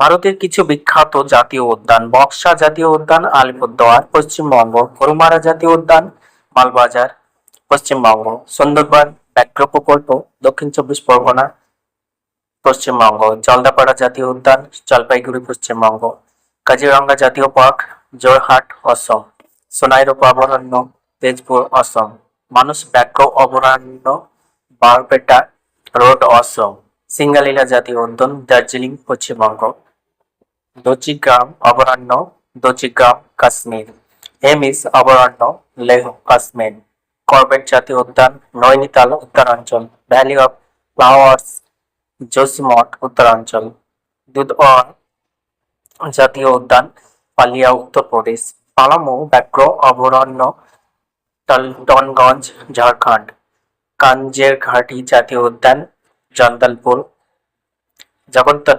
ভারতের কিছু বিখ্যাত জাতীয় উদ্যান: বক্সা জাতীয় উদ্যান আলিপুরদুয়ার পশ্চিমবঙ্গ, গরুমারা জাতীয় উদ্যান মালবাজার পশ্চিমবঙ্গ, সুন্দরবন ব্যাঘ্র প্রকল্প দক্ষিণ চব্বিশ পরগনা পশ্চিমবঙ্গ, জলদাপাড়া জাতীয় উদ্যান জলপাইগুড়ি পশ্চিমবঙ্গ, কাজিরাঙ্গা জাতীয় পার্ক জোরহাট অসম, সোনাইরূপ অভয়ারণ্য তেজপুর অসম, মানস ব্যাঘ্র অভয়ারণ্য বারপেটা রোড অসম, সিঙ্গালীলা জাতীয় উদ্যান দার্জিলিং পশ্চিমবঙ্গ, দচিগ্রাম অভয়ারণ্য দচিগ্রাম কাশ্মীর, হেমিস অভয়ারণ্য লেহ কাশ্মীর, কর্বেট জাতীয় উদ্যান নৈনিতাল উত্তরাঞ্চল, ভ্যালি অফ ফ্লাওয়ার্স জোশিমঠ উত্তরাঞ্চল, দুধওয়া জাতীয় উদ্যান পালিয়া উত্তরপ্রদেশ, পালামৌ ব্যাঘ্র অভয়ারণ্য টালটনগঞ্জ ঝাড়খণ্ড, কাঞ্জের ঘাটি জাতীয় উদ্যান জগদলপুর, জগদ্দল